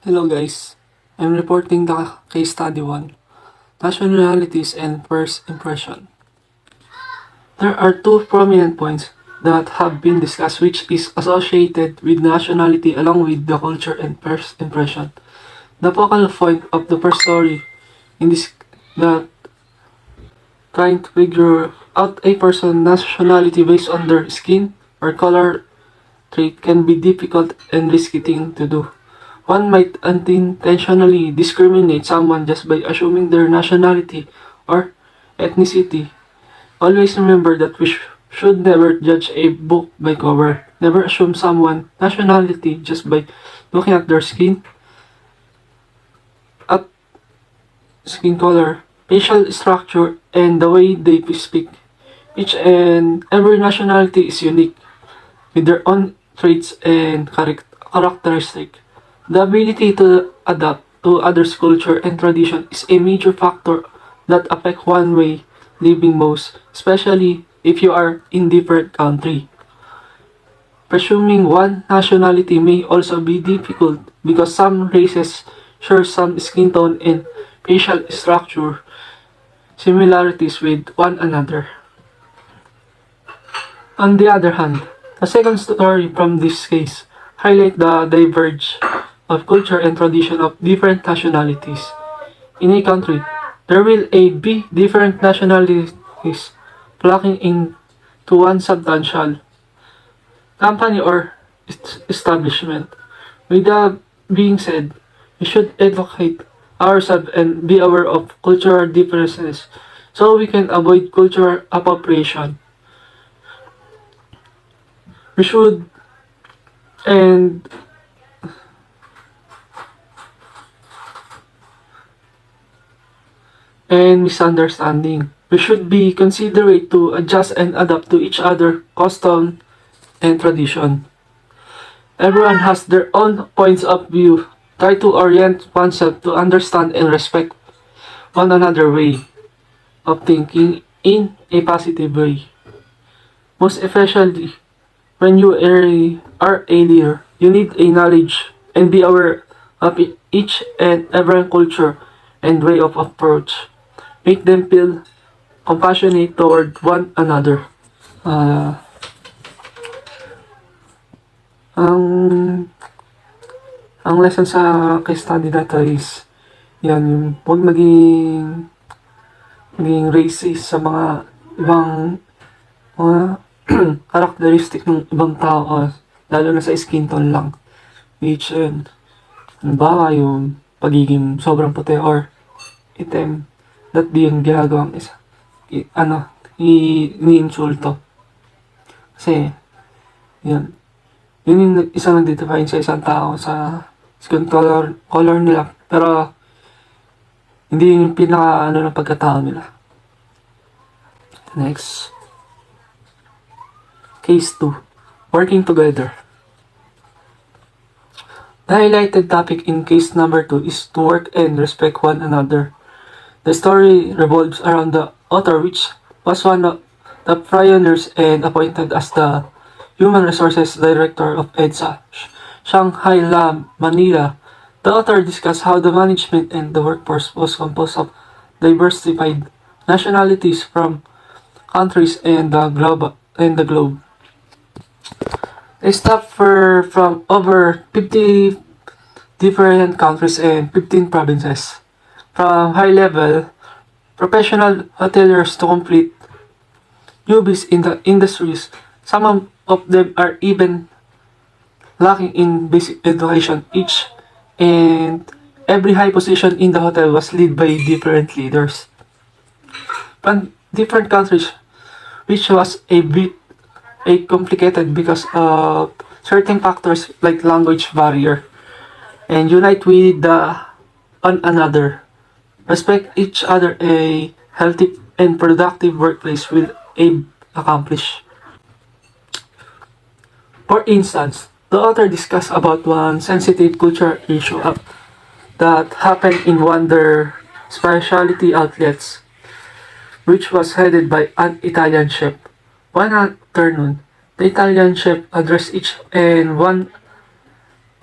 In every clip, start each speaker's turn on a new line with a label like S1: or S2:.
S1: Hello guys, I'm reporting the case study 1, Nationalities and First Impression. There are two prominent points that have been discussed which is associated with nationality along with the culture and first impression. The focal point of the first story in this that trying to figure out a person's nationality based on their skin or color trait can be difficult and risky thing to do. One might unintentionally discriminate someone just by assuming their nationality or ethnicity. Always remember that we should never judge a book by cover. Never assume someone's nationality just by looking at their at skin color, facial structure, and the way they speak. Each and every nationality is unique with their own traits and characteristics. The ability to adapt to others' culture and tradition is a major factor that affect one way living most, especially if you are in different country. Presuming one nationality may also be difficult because some races share some skin tone and facial structure similarities with one another. On the other hand, the second story from this case highlight the diverge of culture and tradition of different nationalities. In a country, there will be different nationalities flocking into one substantial company or establishment. With that being said, we should educate ourselves and be aware of cultural differences so we can avoid cultural appropriation. We should and misunderstanding. We should be considerate to adjust and adapt to each other custom and tradition. Everyone has their own points of view. Try to orient oneself to understand and respect one another way of thinking in a positive way. Most especially when you are a leader, you need a knowledge and be aware of each and every culture and way of approach. Make them feel compassionate toward one another. Uh, ang ang lesson sa case study na to is yan, yung huwag maging racist sa mga ibang mga characteristic ng ibang tao, lalo na sa skin tone lang. Which, halimbawa yung pagiging sobrang puti or itim, that di yung ginagawang ini-insulto. Kasi, yun yung isang nag-define sa isang tao sa skin color nila, pero hindi yun yung pinaka ng pagkatao nila. Next. Case 2. Working together. The highlighted topic in case number 2 is to work and respect one another. The story revolves around the author, which was one of the pioneers and appointed as the Human Resources Director of EDSA, Shanghai Lab, Manila. The author discussed how the management and the workforce was composed of diversified nationalities from countries and the globe. They staff from over 50 different countries and 15 provinces. From high-level professional hoteliers to complete newbies in the industries, some of them are even lacking in basic education. Each and every high position in the hotel was led by different leaders from different countries, which was a bit complicated because of certain factors like language barrier, and unite with one another. Respect each other, a healthy and productive workplace will accomplish. For instance, the author discussed about one sensitive cultural issue that happened in one of their specialty outlets, which was headed by an Italian chef. One afternoon, the Italian chef addressed each and one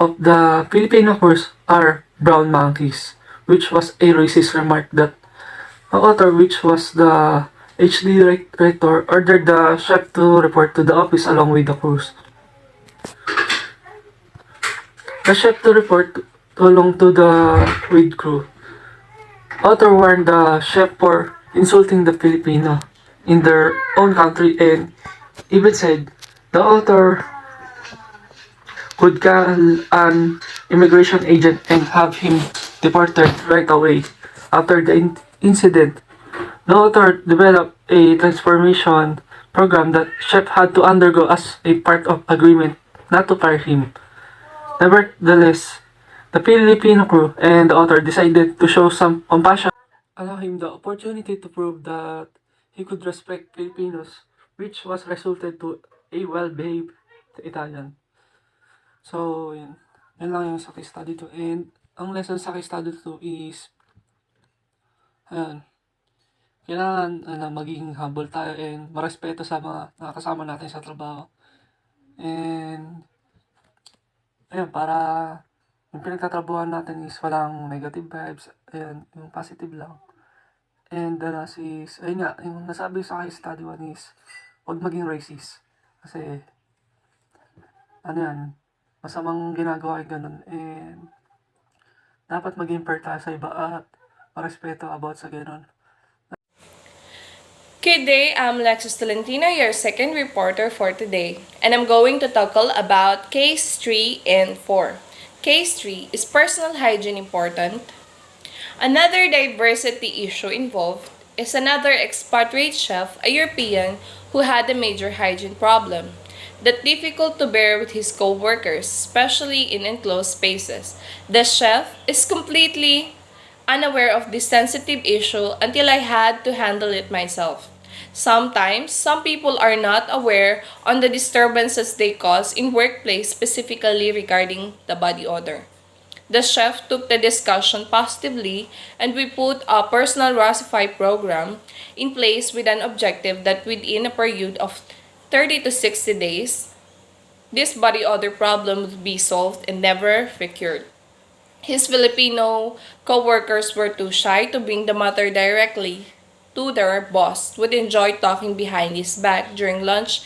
S1: of the Filipino crews are brown monkeys, which was a racist remark that the author, which was the HD director, ordered the chef to report to the office along with the crews. The chef to report along to the with crew. Author warned the chef for insulting the Filipino in their own country and even said the author could call an immigration agent and have him deported right away. After the incident, the author developed a transformation program that chef had to undergo as a part of agreement not to fire him. Nevertheless, the Filipino crew and the author decided to show some compassion, allow him the opportunity to prove that he could respect Filipinos, which was resulted to a well-behaved Italian. So, yun. Yan lang yung sa case study 2. And, ang lesson sa case study 2 is, ayun, kailangan maging humble tayo and marespeto sa mga nakakasama natin sa trabaho. And, ayun, para yung pinagtatrabuhan natin is walang negative vibes. Ayun, yung positive lang. And the last is, ayun nga, yung nasabi sa case study 1 is, huwag maging racist. Kasi, ano yan, masamang ginagawa yung ganun. And, dapat maging fair tayo sa iba at marespeto about sa ganun.
S2: Good day, I'm Alexis Tolentino, your second reporter for today, and I'm going to tackle about case 3 and 4. Case 3, is personal hygiene important? Another diversity issue involved is another expatriate chef, a European, who had a major hygiene problem that difficult to bear with his co-workers, especially in enclosed spaces. The chef is completely unaware of this sensitive issue until I had to handle it myself. Sometimes, some people are not aware on the disturbances they cause in workplace, specifically regarding the body odor. The chef took the discussion positively and we put a personal Rosify program in place with an objective that within a period of 30 to 60 days, this body odor problem would be solved and never recurred. His Filipino co-workers were too shy to bring the matter directly to their boss, would enjoy talking behind his back during lunch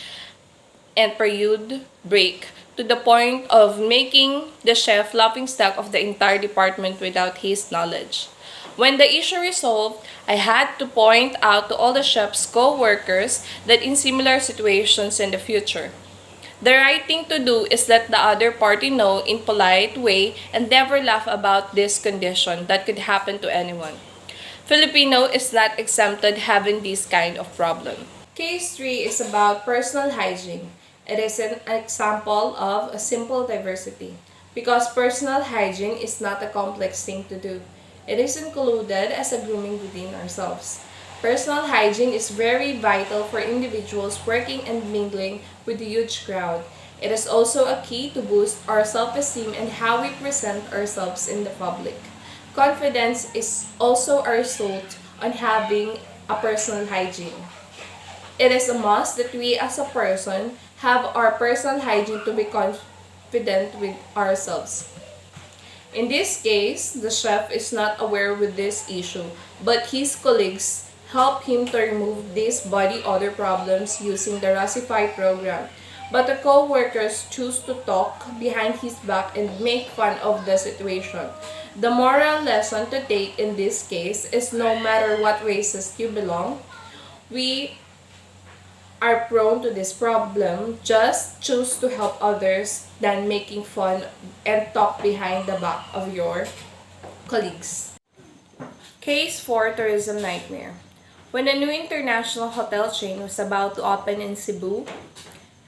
S2: and period break, to the point of making the chef laughingstock of the entire department without his knowledge. When the issue resolved, I had to point out to all the chef's co-workers that in similar situations in the future, the right thing to do is let the other party know in polite way and never laugh about this condition that could happen to anyone. Filipino is not exempted having this kind of problem. Case 3 is about personal hygiene. It is an example of a simple diversity because personal hygiene is not a complex thing to do. It is included as a grooming within ourselves. Personal hygiene is very vital for individuals working and mingling with a huge crowd. It is also a key to boost our self-esteem and how we present ourselves in the public. Confidence is also a result on having a personal hygiene. It is a must that we as a person have our personal hygiene to be confident with ourselves. In this case, the chef is not aware with this issue, but his colleagues help him to remove these body odor problems using the Rosify program. But the co-workers choose to talk behind his back and make fun of the situation. The moral lesson to take in this case is no matter what races you belong, we are prone to this problem. Just choose to help others than making fun and talk behind the back of your colleagues. Case 4, Tourism Nightmare. When a new international hotel chain was about to open in Cebu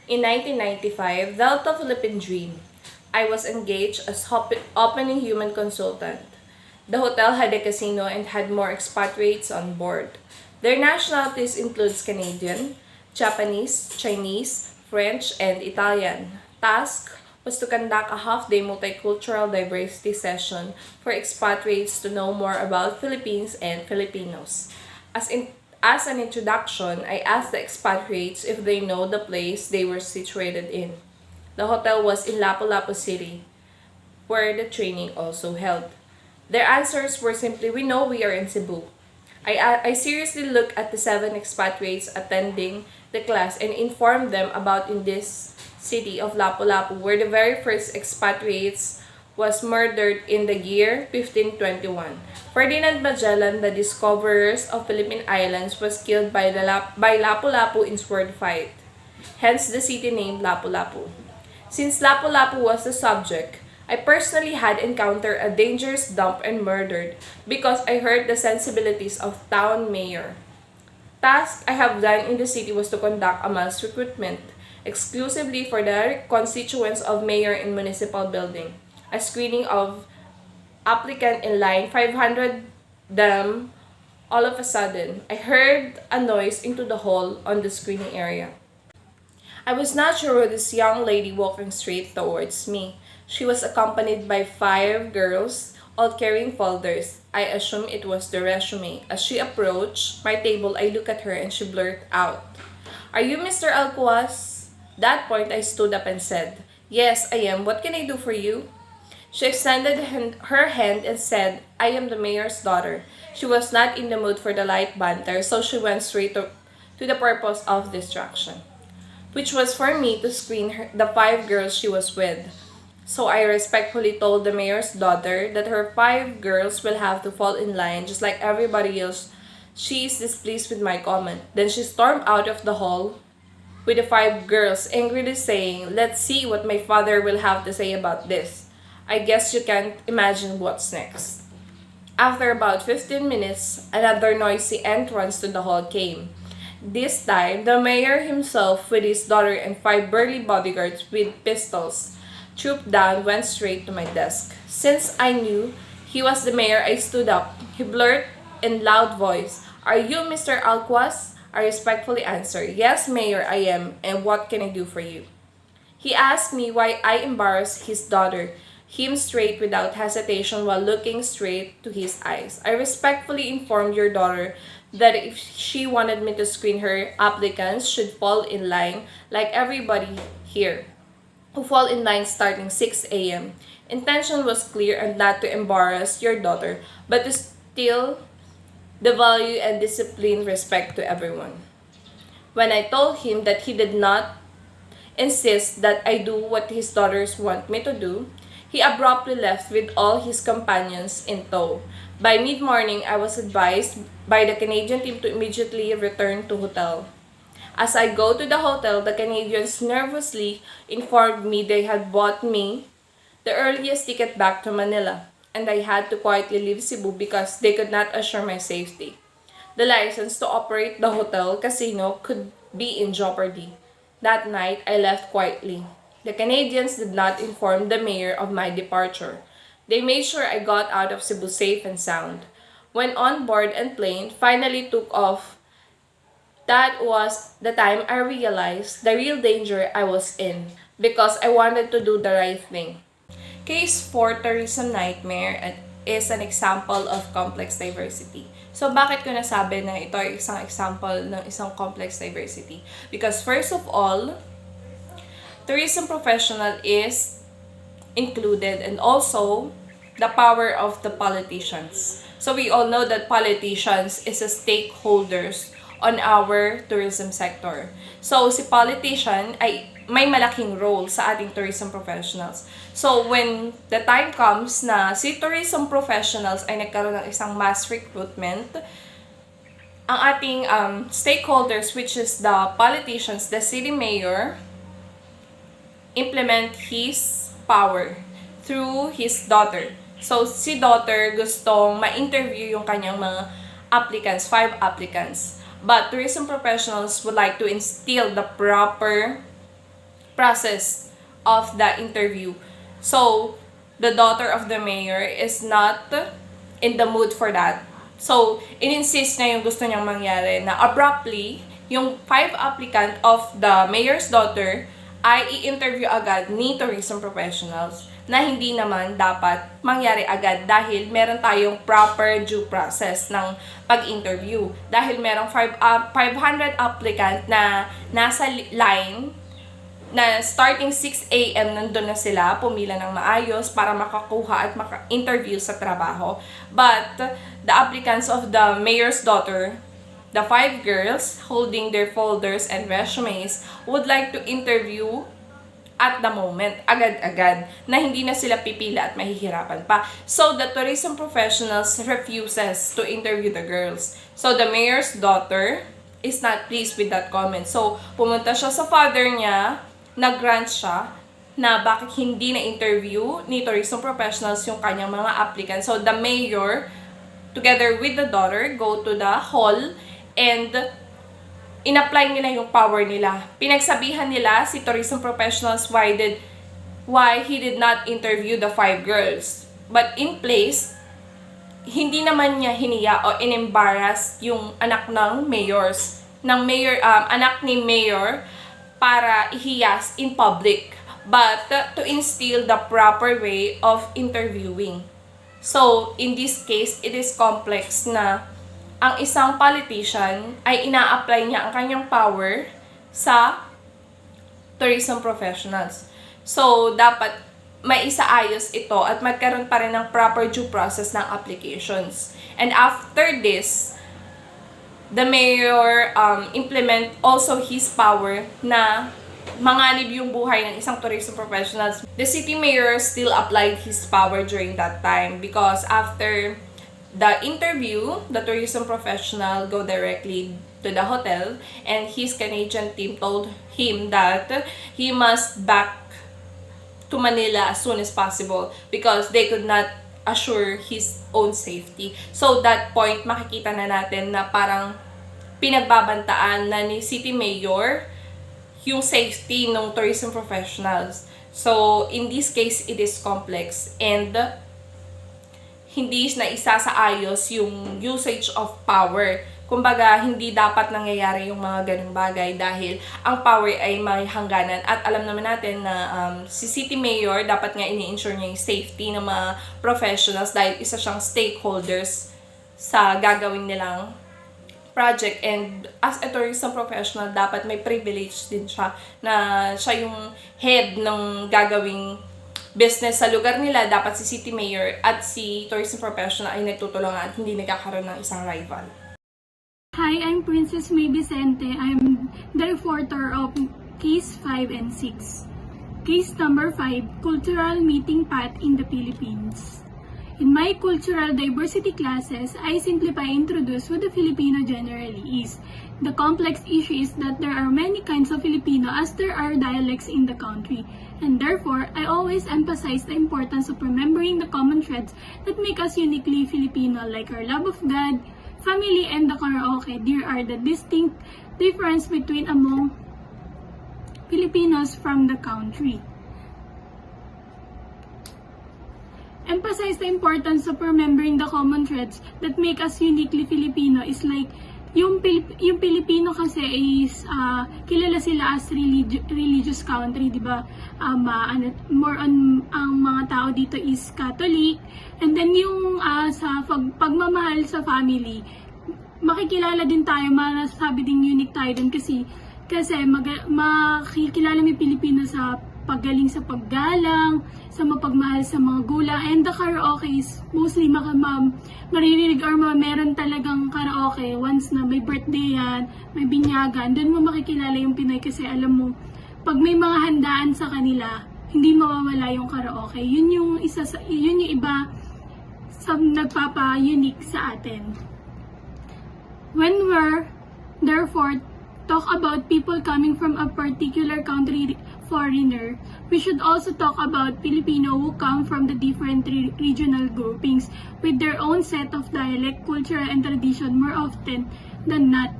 S2: in 1995, Delta Philippine Dream, I was engaged as opening human consultant. The hotel had a casino and had more expatriates on board. Their nationalities includes Canadian, Japanese, Chinese, French, and Italian. Task was to conduct a half-day multicultural diversity session for expatriates to know more about Philippines and Filipinos. As an introduction, I asked the expatriates if they know the place they were situated in. The hotel was in Lapu-Lapu City. where the training also held. Their answers were simply, "We know we are in Cebu." I seriously looked at the 7 expatriates attending the class and informed them about in this city of Lapu-Lapu where the very first expatriates was murdered in the year 1521. Ferdinand Magellan, the discoverers of Philippine Islands, was killed by Lapu-Lapu in sword fight. Hence the city name Lapu-Lapu. Since Lapu-Lapu was the subject, I personally had encountered a dangerous dump and murdered because I hurt the sensibilities of town mayor. Task I have done in the city was to conduct a mass recruitment exclusively for the constituents of mayor in municipal building. A screening of applicant in line, 500 them. All of a sudden, I heard a noise into the hall on the screening area. I was not sure who this young lady walking straight towards me. She was accompanied by 5 girls, all carrying folders. I assumed it was the resume. As she approached my table, I looked at her and she blurted out, "Are you Mr. Alcuaz?" That point, I stood up and said, "Yes, I am. What can I do for you?" She extended her hand and said, "I am the mayor's daughter." She was not in the mood for the light banter, so she went straight to the purpose of distraction, which was for me to screen the 5 girls she was with. So I respectfully told the mayor's daughter that her 5 girls will have to fall in line just like everybody else. She is displeased with my comment. Then she stormed out of the hall with the 5 girls, angrily saying, "Let's see what my father will have to say about this." I guess you can't imagine what's next. After about 15 minutes, another noisy entrance to the hall came. This time, the mayor himself with his daughter and 5 burly bodyguards with pistols trooped down, went straight to my desk. Since I knew he was the mayor, I stood up. He blurted in loud voice, "Are you Mr. Alcuaz?" I respectfully answered, "Yes, Mayor, I am, and what can I do for you?" He asked me why I embarrassed his daughter, him straight without hesitation while looking straight to his eyes. I respectfully informed your daughter that if she wanted me to screen her, applicants should fall in line like everybody here, who fall in line starting 6 a.m. Intention was clear and not to embarrass your daughter, but to still the value and discipline respect to everyone. When I told him that he did not insist that I do what his daughters want me to do, he abruptly left with all his companions in tow. By mid-morning, I was advised by the Canadian team to immediately return to hotel. As I go to the hotel, the Canadians nervously informed me they had bought me the earliest ticket back to Manila, and I had to quietly leave Cebu because they could not assure my safety. The license to operate the hotel casino could be in jeopardy. That night, I left quietly. The Canadians did not inform the mayor of my departure. They made sure I got out of Cebu safe and sound. When on board and plane finally took off, that was the time I realized the real danger I was in because I wanted to do the right thing. Case 4, Tourism Nightmare is an example of complex diversity. So, bakit ko nasabi na ito ay isang example ng isang complex diversity? Because first of all, tourism professional is included and also the power of the politicians. So, we all know that politicians is a stakeholders on our tourism sector. So, si politician ay may malaking role sa ating tourism professionals. So, when the time comes na si tourism professionals ay nagkaroon ng isang mass recruitment, ang ating stakeholders, which is the politicians, the city mayor, implement his power through his daughter. So, si daughter gustong ma-interview yung kanyang mga applicants, 5 applicants. But tourism professionals would like to instill the proper process of the interview. So, the daughter of the mayor is not in the mood for that. So, in-insist niya yung gusto niyang mangyari na abruptly, yung 5 applicant of the mayor's daughter ay i-interview agad ni tourism professionals na hindi naman dapat mangyari agad dahil meron tayong proper due process ng pag-interview. Dahil merong 500 applicant na nasa line na starting 6 a.m. nandun na sila, pumila ng maayos para makakuha at maka-interview sa trabaho. But the applicants of the mayor's daughter, the 5 girls holding their folders and resumes, would like to interview at the moment, agad-agad, na hindi na sila pipila at mahihirapan pa. So, the tourism professionals refuses to interview the girls. So, the mayor's daughter is not pleased with that comment. So, pumunta siya sa father niya, nag-grant siya na bakit hindi na-interview ni tourism professionals yung kanyang mga applicants. So, the mayor, together with the daughter, go to the hall and in-apply nila yung power nila. Pinagsabihan nila si tourism professionals why he did not interview the 5 girls. But in place, hindi naman niya hiniya o in-embarrass yung anak ng anak ni mayor para ihiyas in public, but to instill the proper way of interviewing. So, in this case, it is complex na ang isang politician ay ina-apply niya ang kanyang power sa tourism professionals. So, dapat may isaayos ito at magkaroon pa rin ng proper due process ng applications. And after this, the mayor implement also his power na manganib yung buhay ng isang tourism professionals. The city mayor still applied his power during that time because after the interview, the tourism professional go directly to the hotel and his Canadian team told him that he must back to Manila as soon as possible because they could not assure his own safety. So that point, makikita na natin na parang pinagbabantaan na ni City Mayor yung safety ng tourism professionals. So, in this case, it is complex and hindi na isa sa ayos yung usage of power. Kumbaga, hindi dapat nangyayari yung mga ganung bagay dahil ang power ay may hangganan. At alam naman natin na si City Mayor, dapat nga ini-ensure niya yung safety ng mga professionals dahil isa siyang stakeholders sa gagawin nilang project. And as a tourism professional, dapat may privilege din siya na siya yung head ng gagawing business sa lugar nila. Dapat si City Mayor at si tourism professional ay nagtutulungan at hindi nagkakaroon ng isang rival.
S3: Hi, I'm Princess May Vicente. I'm the reporter of Case 5 and 6. Case number 5, Cultural Meeting Pot in the Philippines. In my cultural diversity classes, I simplify introduce what the Filipino generally is. The complex issue is that there are many kinds of Filipino as there are dialects in the country. And therefore, I always emphasize the importance of remembering the common threads that make us uniquely Filipino, like our love of God, family, and the karaoke. There are the distinct difference between among Filipinos from the country. Emphasize the importance of remembering the common threads that make us uniquely Filipino is like yung Pilipino kasi is kilala sila as religious country, di ba? More on ang mga tao dito is Catholic, and then yung sa pagmamahal sa family, makikilala din tayo, masasabi din unique tayo din kasi makikilala mo yung Pilipino sa paggaling sa paggalang, sa mapagmahal sa mga gulang, and the karaoke is mostly maririnig or meron talagang karaoke once na may birthday yan, may binyagan, doon mo makikilala yung Pinoy kasi alam mo, pag may mga handaan sa kanila, hindi mawawala yung karaoke. Yun yung iba sa nagpapa-unique sa atin. When we're, therefore, talk about people coming from a particular country, foreigner, we should also talk about Filipino who come from the different regional groupings with their own set of dialect, culture, and tradition. More often than not,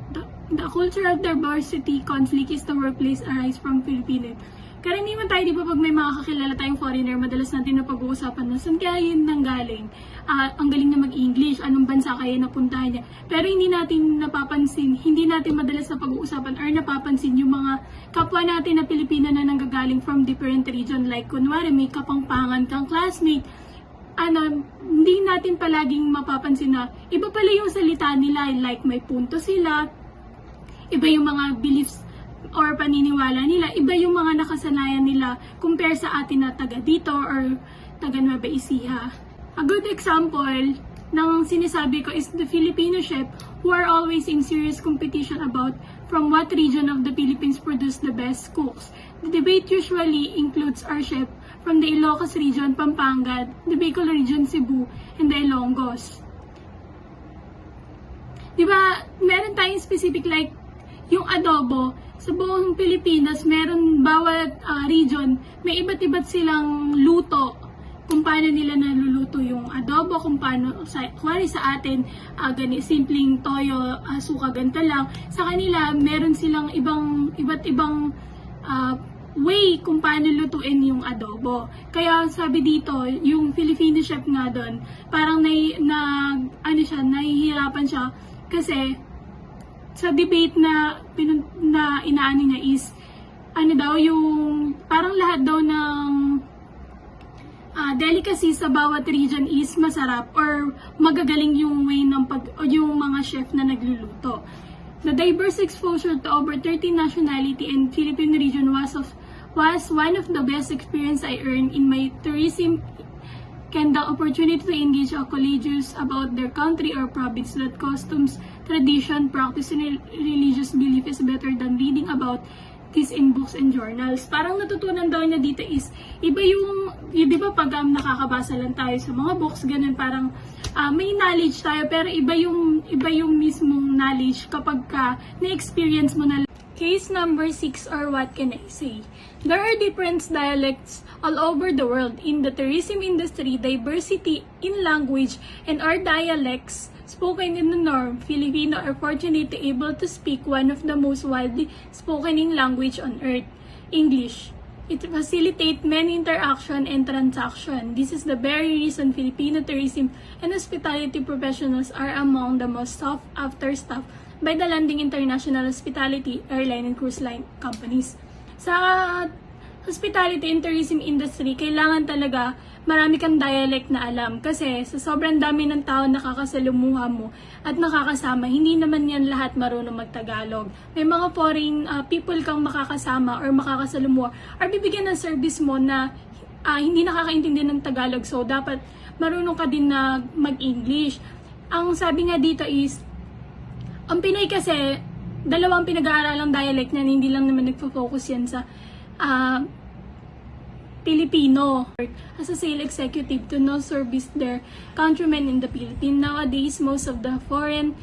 S3: the cultural diversity conflict is the workplace arise from Filipino. Karaniwan tayo, di ba, pag may mga kakilala tayong foreigner, madalas natin na pag-uusapan na saan kaya yun nanggaling? Ang galing na mag-English, anong bansa kaya napuntahan niya? Pero hindi natin madalas na pag-uusapan or napapansin yung mga kapwa natin na Pilipino na nanggagaling from different region. Like, kunwari, may kapangpangan kang classmate, hindi natin palaging mapapansin na iba pala yung salita nila, like may punto sila, iba yung mga beliefs or paniniwala nila, iba yung mga nakasanayan nila compare sa atin na taga dito or taga Nueva Ecija. A good example ng sinasabi ko is the Filipino chef who are always in serious competition about from what region of the Philippines produce the best cooks. The debate usually includes our chef from the Ilocos region, Pampanga, the Bicol region, Cebu, and the Ilonggos. Diba, meron tayong specific like yung adobo, sa buong Pilipinas, meron bawat region, may iba't iba't silang luto kung paano nila naluluto yung adobo, kung paano, kuwari sa atin, simpleng toyo, suka, ganito lang. Sa kanila, meron silang iba't ibang way kung paano lutuin yung adobo. Kaya sabi dito, yung Filipino chef nga doon, parang nahihirapan siya kasi sa debate na inaano niya is yung parang lahat daw ng delicacy sa bawat region is masarap or magagaling yung way yung mga chef na nagluluto. The diverse exposure to over 30 nationality and Philippine region was one of the best experience I earned in my tourism, and the opportunity to engage a colleagues about their country or province, that customs, tradition, practice, and religious belief is better than reading about this in books and journals. Parang natutunan daw niya dito is, iba di ba pag nakakabasa lang tayo sa mga books, ganun parang may knowledge tayo, pero iba yung mismong knowledge kapag na-experience mo na. Case number 6, or what can I say? There are different dialects all over the world. In the tourism industry, diversity in language and our dialects spoken in the norm, Filipino are fortunate to able to speak one of the most widely spoken in language on earth, English. It facilitates many interaction and transaction. This is the very reason Filipino tourism and hospitality professionals are among the most sought after staff by the landing international hospitality, airline, and cruise line companies. Sa hospitality and tourism industry, kailangan talaga marami kang dialect na alam kasi sa sobrang dami ng tao nakakasalumuha mo at nakakasama, hindi naman yan lahat marunong magtagalog. May mga foreign people kang makakasama or makakasalumuha or bibigyan ng service mo na hindi nakakaintindi ng Tagalog, so dapat marunong ka din na mag-English. Ang sabi nga dito is, ang Pinay kasi, dalawang pinag-aaralang dialect niyan, hindi lang naman nagfo-focus yan sa Filipino. As a sales executive to know service their countrymen in the Philippines. Nowadays, most of the foreign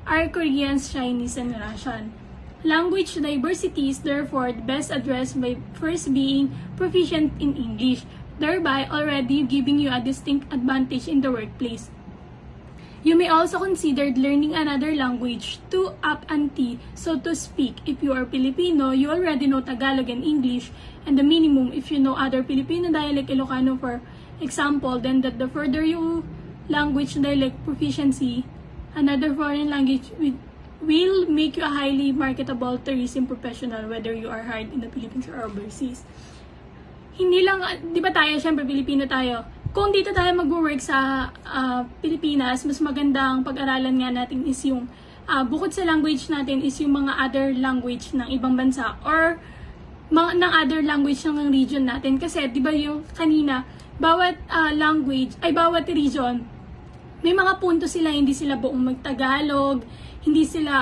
S3: are Koreans, Chinese, and Russian. Language diversity is therefore best addressed by first being proficient in English, thereby already giving you a distinct advantage in the workplace. You may also consider learning another language to up ante, so to speak. If you are Filipino, you already know Tagalog and English, and the minimum if you know other Filipino dialect, Ilocano for example, then that the further you language dialect proficiency, another foreign language will make you a highly marketable tourism professional, whether you are hired in the Philippines or overseas. Hindi lang, di ba tayo, syempre Filipino tayo, kung dito tayo mag-work sa Pilipinas, mas magandang pag-aralan nga natin is yung bukod sa language natin is yung mga other language ng ibang bansa or ng other language ng region natin. Kasi di ba yung kanina, bawat language, ay bawat region, may mga punto sila, hindi sila buong magtagalog, hindi sila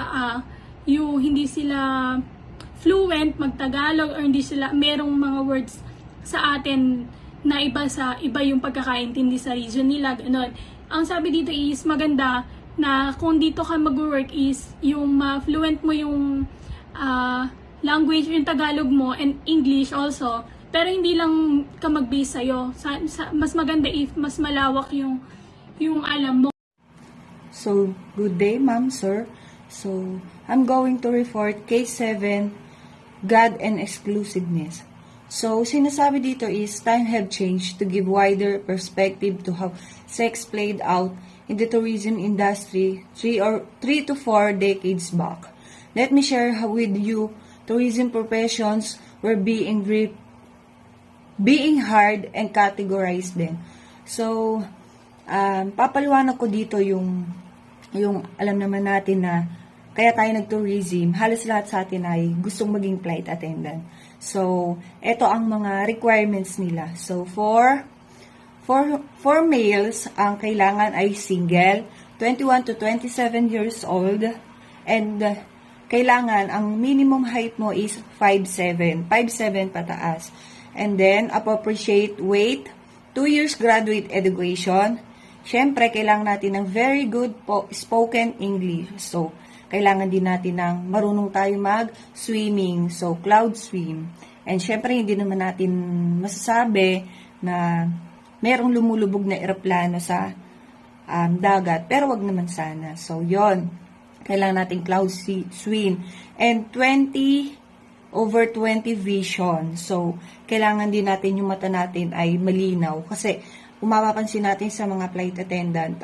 S3: fluent magtagalog, or hindi sila, merong mga words sa atin na iba yung pagkakaintindi sa region nila, gano'n. Ang sabi dito is maganda na kung dito ka mag-work is yung fluent mo yung language, yung Tagalog mo and English also, pero hindi lang ka mag-base sa'yo. Mas maganda if mas malawak yung alam mo.
S4: So, good day ma'am, sir. So, I'm going to report case 7, God and exclusiveness. So, sinasabi dito is, time have changed to give wider perspective to how sex played out in the tourism industry 3 to 4 decades back. Let me share how with you tourism professions were being hard and categorized din. So, papaliwanag ko dito yung alam naman natin na kaya tayo nag-tourism, halos lahat sa atin ay gustong maging flight attendant. So, ito ang mga requirements nila. So, for males, ang kailangan ay single, 21 to 27 years old, and kailangan, ang minimum height mo is 5'7", 5'7" pataas. And then, appropriate weight, 2 years graduate education. Siyempre, kailangan natin ng very good spoken English. So, kailangan din natin ng marunong tayo mag-swimming. So, cloud swim. And syempre, hindi naman natin masasabi na merong lumulubog na eroplano sa dagat. Pero wag naman sana. So, yon, kailangan natin cloud swim. And 20/20 vision. So, kailangan din natin yung mata natin ay malinaw. Kasi, kung mapapansin natin sa mga flight attendant,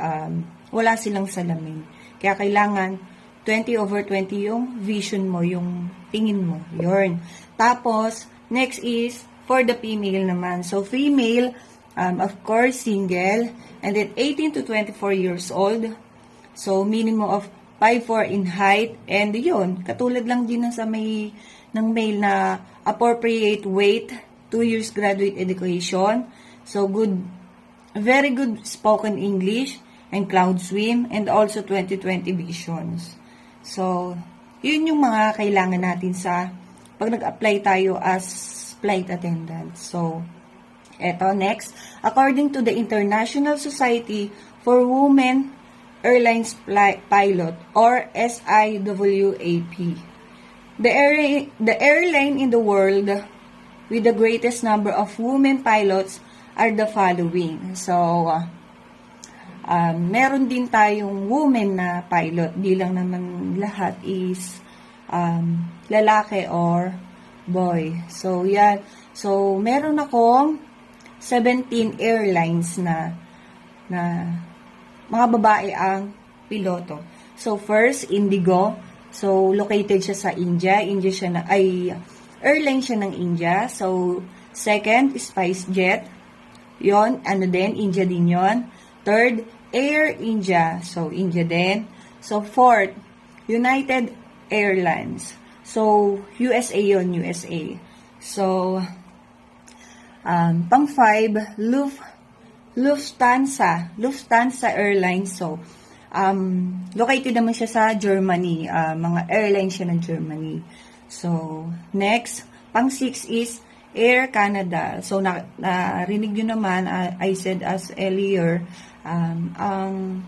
S4: wala silang salamin. Kaya kailangan 20/20 yung vision mo, yung tingin mo. Yun. Tapos, next is for the female naman. So, female, of course, single. And then, 18 to 24 years old. So, minimum of 5'4" in height. And yun, katulad lang din sa may ng male na appropriate weight, 2 years graduate education. So, very good spoken English and cloud swim. And also 20/20 visions. So, yun yung mga kailangan natin sa pag nag-apply tayo as flight attendant. So, eto, next. According to the International Society for Women Airlines Pilot, or SIWAP, the airline in the world with the greatest number of women pilots are the following. So, meron din tayong women na pilot. Di lang naman lahat is lalaki or boy. So, yan. So, meron akong 17 airlines na mga babae ang piloto. So, first, Indigo. So, located siya sa India. Airline siya ng India. So, second, SpiceJet. Yon, India din yon. Third, Air India. So, India din. So, fourth, United Airlines. So, USA yon, USA. So, pang-5, Lufthansa Airlines. So, located naman siya sa Germany. Mga airlines siya ng Germany. So, next, pang-6 is Air Canada. So, narinig nyo naman, I said as earlier, ang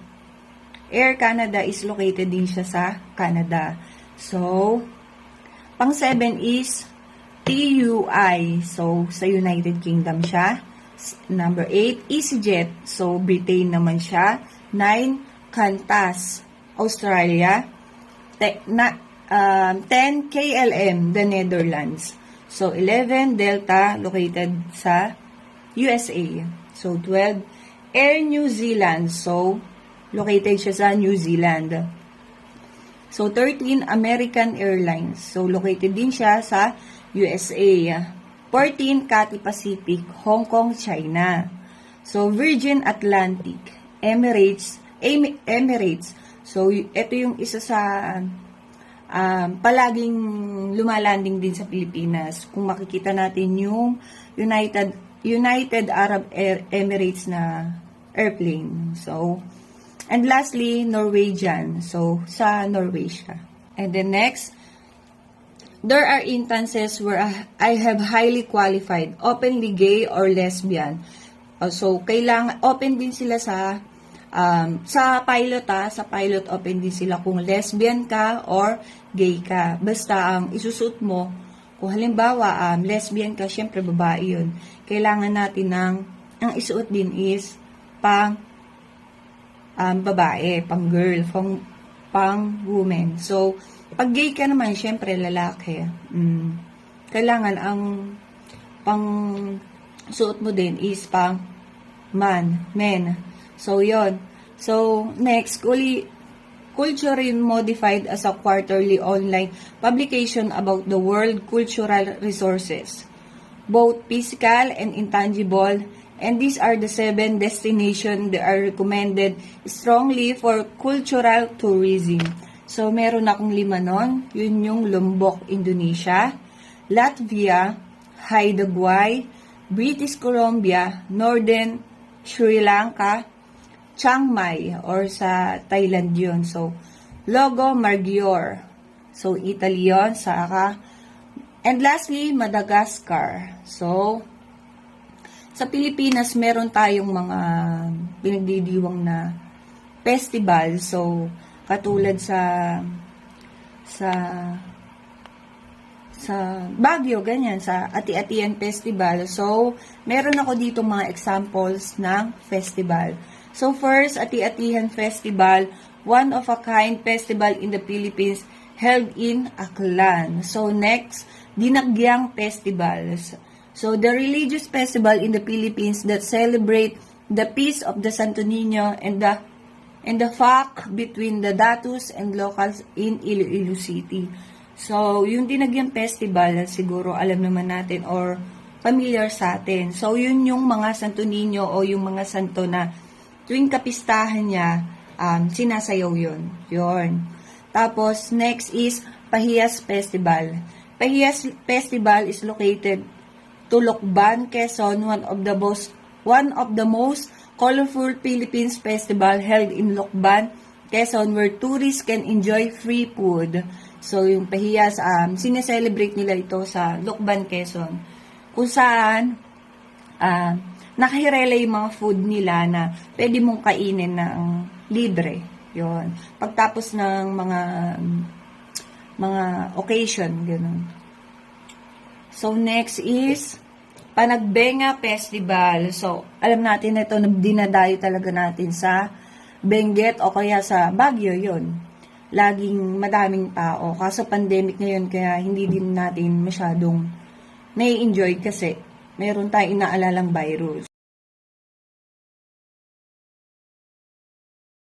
S4: Air Canada is located din siya sa Canada. So, pang-7 is TUI. So, sa United Kingdom siya. Number 8, EasyJet. So, Britain naman siya. 9, Qantas, Australia. 10, KLM, the Netherlands. So, 11, Delta, located sa USA. So, 12, Air New Zealand. So, located siya sa New Zealand. So, 13, American Airlines. So, located din siya sa USA. 14, Cathay Pacific, Hong Kong, China. So, Virgin Atlantic, Emirates. So, ito yung isa sa palaging lumalanding din sa Pilipinas. Kung makikita natin yung United Arab Emirates na airplane. So, and lastly, Norwegian. So, sa Norway siya. And then next, there are instances where I have highly qualified, openly gay or lesbian. So, kailangan, open din sila sa pilot sa pilot open din sila kung lesbian ka or gay ka. Basta isusuot mo, kung halimbawa lesbian ka, syempre babae yun. Kailangan natin ang isuot din is pang babae, pang girl, pang woman. So, pag gay ka naman, syempre lalaki. Kailangan ang pang suot mo din is pang men. So, yon. So, next, Culture modified as a quarterly online publication about the world cultural resources, both physical and intangible, and these are the 7 destinations that are recommended strongly for cultural tourism. So, meron akong 5 nun. Yun yung Lombok, Indonesia, Latvia, Haida British Columbia, Northern Sri Lanka, Chiang Mai, or sa Thailand yun. So, Logo Margior. So, Italy yun, Saka. And lastly, Madagascar. So, sa Pilipinas, meron tayong mga pinagdidiwang na festival. So, katulad sa Baguio, ganyan, sa Ati-Atian Festival. So, meron ako dito mga examples ng festival. So, first, Ati-Atihan Festival, one of a kind festival in the Philippines held in Aklan. So, next, Dinagyang Festival. So, the religious festival in the Philippines that celebrate the peace of the Santo Niño and the fact between the datus and locals in Iloilo City. So, yung Dinagyang Festival, siguro alam naman natin or familiar sa atin. So, yun yung mga Santo Niño o yung mga santo na tuwing kapistahan niya, sinasayaw yun. Yun. Tapos, next is Pahiyas Festival. Pahiyas Festival is located to Lucban, Quezon, one of the most colorful Philippines festival held in Lucban, Quezon, where tourists can enjoy free food. So, yung Pahiyas, sineselebrate nila ito sa Lucban, Quezon, kung saan nakahirela yung mga food nila na pwede mong kainin ng libre. Yun. Pagtapos ng mga occasion, gano'n. So, next is Panagbenga Festival. So, alam natin ito, dinadayo talaga natin sa Benguet o kaya sa Baguio, yun. Laging madaming tao. Kaso pandemic ngayon, kaya hindi din natin masyadong nai-enjoy kasi meron tayong inaalalang virus.